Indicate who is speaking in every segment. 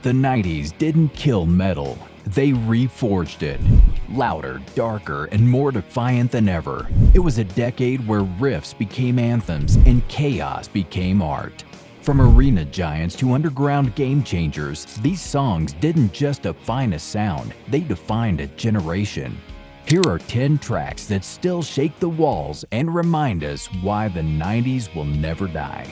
Speaker 1: The 90s didn't kill metal, they reforged it. Louder, darker, and more defiant than ever. It was a decade where riffs became anthems and chaos became art. From arena giants to underground game changers, these songs didn't just define a sound, they defined a generation. Here are 10 tracks that still shake the walls and remind us why the 90s will never die.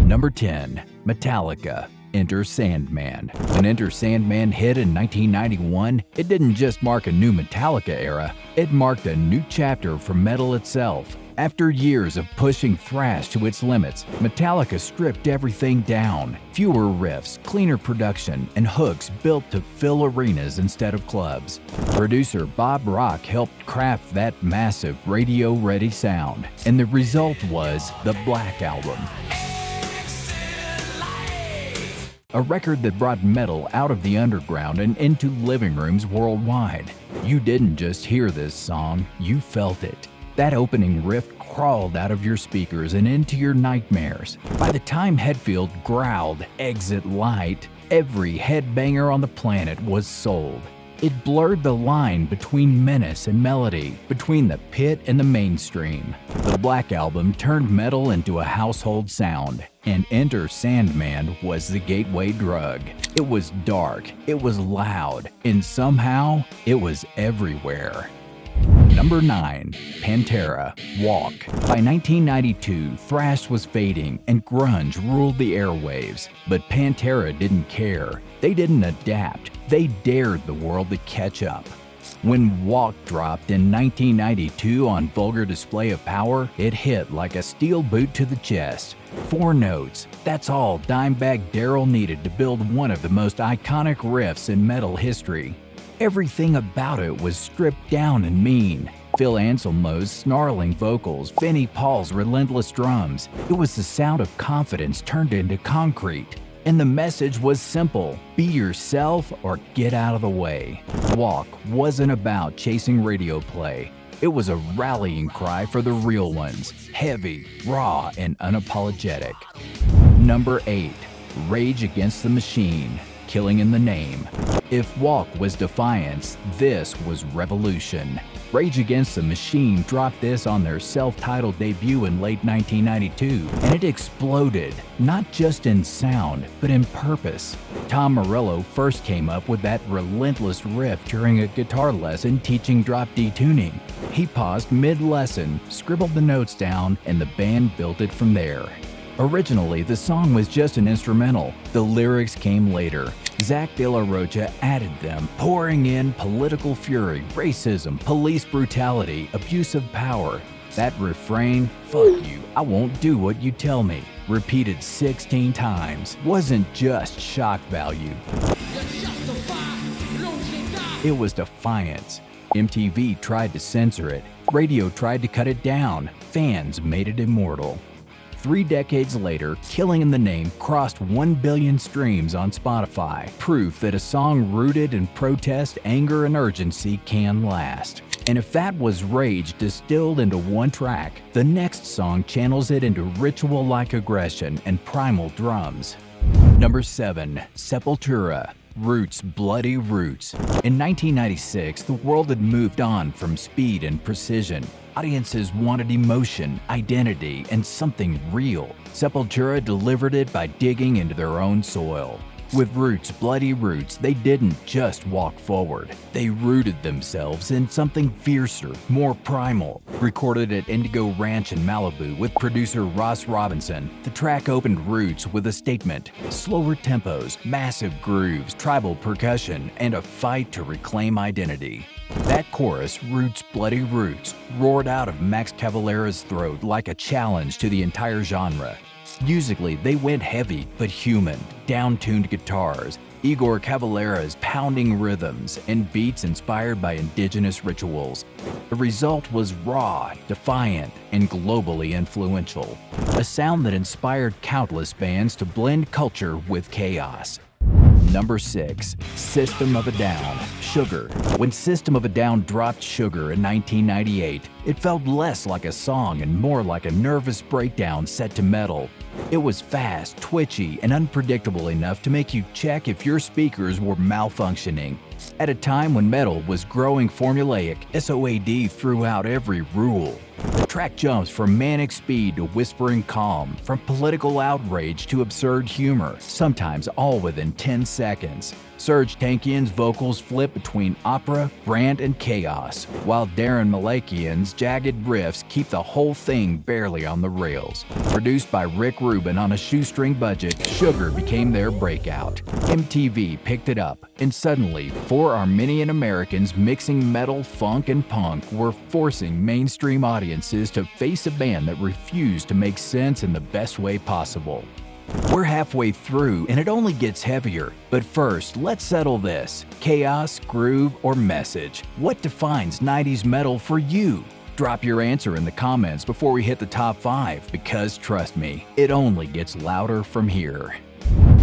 Speaker 1: Number 10. Metallica. Enter Sandman. When Enter Sandman hit in 1991, it didn't just mark a new Metallica era, it marked a new chapter for metal itself. After years of pushing thrash to its limits, Metallica stripped everything down. Fewer riffs, cleaner production, and hooks built to fill arenas instead of clubs. Producer Bob Rock helped craft that massive radio-ready sound, and the result was the Black Album. A record that brought metal out of the underground and into living rooms worldwide. You didn't just hear this song, you felt it. That opening riff crawled out of your speakers and into your nightmares. By the time Hetfield growled, "Exit Light," every headbanger on the planet was sold. It blurred the line between menace and melody, between the pit and the mainstream. The Black Album turned metal into a household sound, and Enter Sandman was the gateway drug. It was dark, it was loud, and somehow it was everywhere. Number 9. Pantera. Walk. By 1992, thrash was fading and grunge ruled the airwaves. But Pantera didn't care. They didn't adapt. They dared the world to catch up. When Walk dropped in 1992 on Vulgar Display of Power, it hit like a steel boot to the chest. 4 notes. That's all Dimebag Darrell needed to build one of the most iconic riffs in metal history. Everything about it was stripped down and mean. Phil Anselmo's snarling vocals, Vinnie Paul's relentless drums. It was the sound of confidence turned into concrete. And the message was simple: be yourself or get out of the way. Walk wasn't about chasing radio play. It was a rallying cry for the real ones, heavy, raw, and unapologetic. Number 8. Rage Against the Machine. Killing in the Name. If Walk was defiance, this was revolution. Rage Against the Machine dropped this on their self-titled debut in late 1992, and it exploded, not just in sound, but in purpose. Tom Morello first came up with that relentless riff during a guitar lesson teaching drop D tuning. He paused mid-lesson, scribbled the notes down, and the band built it from there. Originally, the song was just an instrumental. The lyrics came later. Zach De La Rocha added them, pouring in political fury, racism, police brutality, abuse of power. That refrain, "Fuck you, I won't do what you tell me," repeated 16 times, wasn't just shock value. It was defiance. MTV tried to censor it. Radio tried to cut it down. Fans made it immortal. 3 decades later, Killing in the Name crossed 1 billion streams on Spotify, proof that a song rooted in protest, anger, and urgency can last. And if that was rage distilled into one track, the next song channels it into ritual-like aggression and primal drums. Number 7. Sepultura. Roots, Bloody Roots. In 1996, the world had moved on from speed and precision. Audiences wanted emotion, identity, and something real. Sepultura delivered it by digging into their own soil. With Roots, Bloody Roots, they didn't just walk forward. They rooted themselves in something fiercer, more primal. Recorded at Indigo Ranch in Malibu with producer Ross Robinson, the track opened Roots with a statement: slower tempos, massive grooves, tribal percussion, and a fight to reclaim identity. That chorus, Roots, Bloody Roots, roared out of Max Cavalera's throat like a challenge to the entire genre. Musically, they went heavy but human, down-tuned guitars, Igor Cavalera's pounding rhythms, and beats inspired by indigenous rituals. The result was raw, defiant, and globally influential. A sound that inspired countless bands to blend culture with chaos. Number 6. System of a Down. Sugar. When System of a Down dropped Sugar in 1998, it felt less like a song and more like a nervous breakdown set to metal. It was fast, twitchy, and unpredictable enough to make you check if your speakers were malfunctioning. At a time when metal was growing formulaic, SOAD threw out every rule. The track jumps from manic speed to whispering calm, from political outrage to absurd humor, sometimes all within 10 seconds. Serj Tankian's vocals flip between opera, rant, and chaos, while Darren Malakian's jagged riffs keep the whole thing barely on the rails. Produced by Rick Rubin on a shoestring budget, Sugar became their breakout. MTV picked it up, and suddenly, 4 Armenian Americans mixing metal, funk, and punk were forcing mainstream audiences to face a band that refused to make sense in the best way possible. We're halfway through and it only gets heavier, but first, let's settle this. Chaos, groove, or message? What defines 90s metal for you? Drop your answer in the comments before we hit the top 5, because trust me, it only gets louder from here.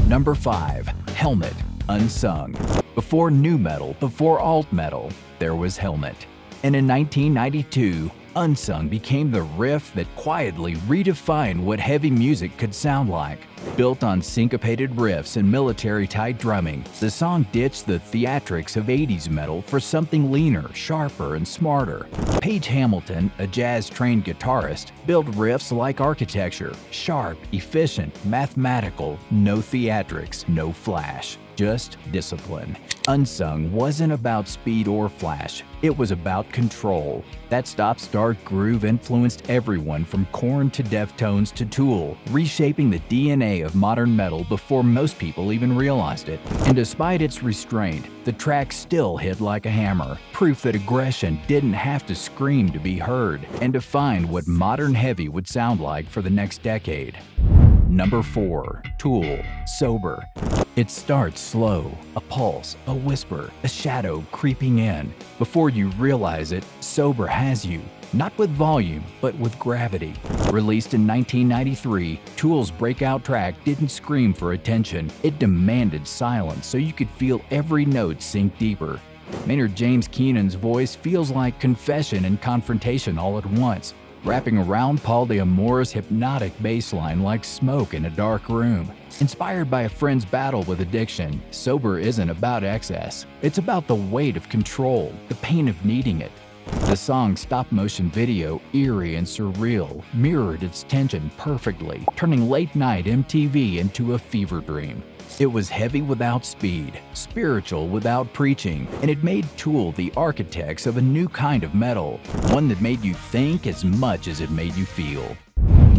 Speaker 1: Number 5. Helmet, Unsung. Before nu metal, before alt metal, there was Helmet. And in 1992, Unsung became the riff that quietly redefined what heavy music could sound like. Built on syncopated riffs and military-tight drumming, the song ditched the theatrics of 80s metal for something leaner, sharper, and smarter. Page Hamilton, a jazz-trained guitarist, built riffs like architecture, sharp, efficient, mathematical, no theatrics, no flash. Just discipline. Unsung wasn't about speed or flash, it was about control. That stop-start groove influenced everyone from Korn to Deftones to Tool, reshaping the DNA of modern metal before most people even realized it. And despite its restraint, the track still hit like a hammer, proof that aggression didn't have to scream to be heard, and defined what modern heavy would sound like for the next decade. Number 4. Tool, Sober. It starts slow, a pulse, a whisper, a shadow creeping in. Before you realize it, Sober has you, not with volume, but with gravity. Released in 1993, Tool's breakout track didn't scream for attention, it demanded silence so you could feel every note sink deeper. Maynard James Keenan's voice feels like confession and confrontation all at once, wrapping around Paul D'Amour's hypnotic bass line like smoke in a dark room. Inspired by a friend's battle with addiction, Sober isn't about excess. It's about the weight of control, the pain of needing it. The song's stop-motion video, eerie and surreal, mirrored its tension perfectly, turning late-night MTV into a fever dream. It was heavy without speed, spiritual without preaching, and it made Tool the architects of a new kind of metal, one that made you think as much as it made you feel.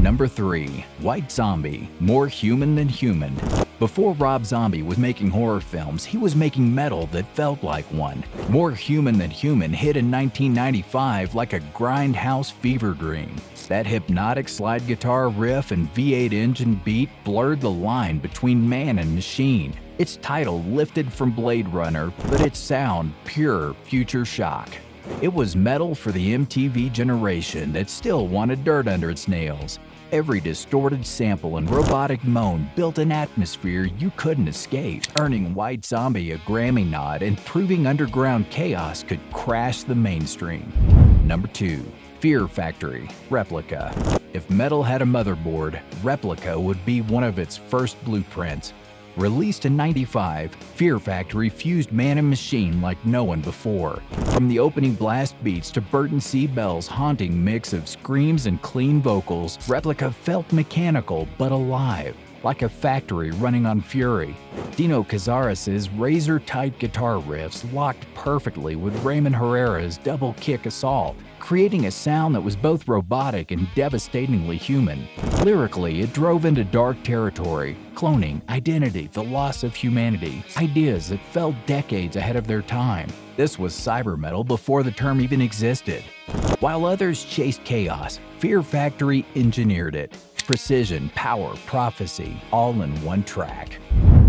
Speaker 1: Number 3. White Zombie, More Human Than Human. Before Rob Zombie was making horror films, he was making metal that felt like one. More Human Than Human hit in 1995 like a grindhouse fever dream. That hypnotic slide guitar riff and V8 engine beat blurred the line between man and machine. Its title lifted from Blade Runner, but its sound pure future shock. It was metal for the MTV generation that still wanted dirt under its nails. Every distorted sample and robotic moan built an atmosphere you couldn't escape, earning White Zombie a Grammy nod and proving underground chaos could crash the mainstream. Number 2. Fear Factory, Replica. If metal had a motherboard, Replica would be one of its first blueprints. Released in '95, Fear Factory fused man and machine like no one before. From the opening blast beats to Burton C. Bell's haunting mix of screams and clean vocals, Replica felt mechanical but alive, like a factory running on fury. Dino Cazares' razor-tight guitar riffs locked perfectly with Raymond Herrera's double-kick assault, creating a sound that was both robotic and devastatingly human. Lyrically, it drove into dark territory, cloning, identity, the loss of humanity, ideas that felt decades ahead of their time. This was cyber metal before the term even existed. While others chased chaos, Fear Factory engineered it. Precision, power, prophecy, all in one track.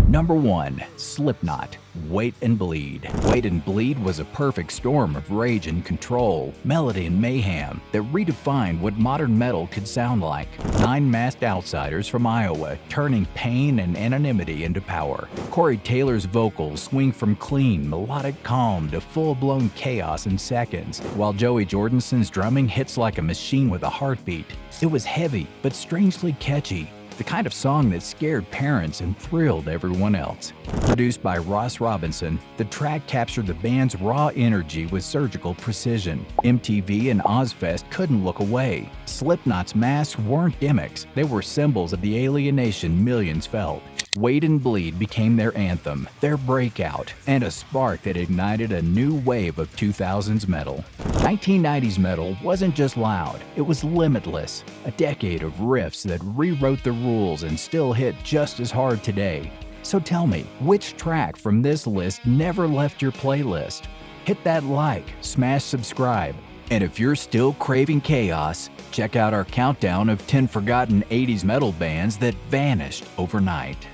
Speaker 1: Number 1. Slipknot, Wait and Bleed. Wait and Bleed was a perfect storm of rage and control, melody and mayhem that redefined what modern metal could sound like. 9 masked outsiders from Iowa turning pain and anonymity into power. Corey Taylor's vocals swing from clean, melodic calm to full-blown chaos in seconds, while Joey Jordison's drumming hits like a machine with a heartbeat. It was heavy, but strangely catchy. the kind of song that scared parents and thrilled everyone else. Produced by Ross Robinson, the track captured the band's raw energy with surgical precision. MTV and Ozfest couldn't look away. Slipknot's masks weren't gimmicks, they were symbols of the alienation millions felt. Wait and Bleed became their anthem, their breakout, and a spark that ignited a new wave of 2000s metal. 1990s metal wasn't just loud, it was limitless. A decade of riffs that rewrote the rules and still hit just as hard today. So tell me, which track from this list never left your playlist? Hit that like, smash subscribe, and if you're still craving chaos, check out our countdown of 10 forgotten 80s metal bands that vanished overnight.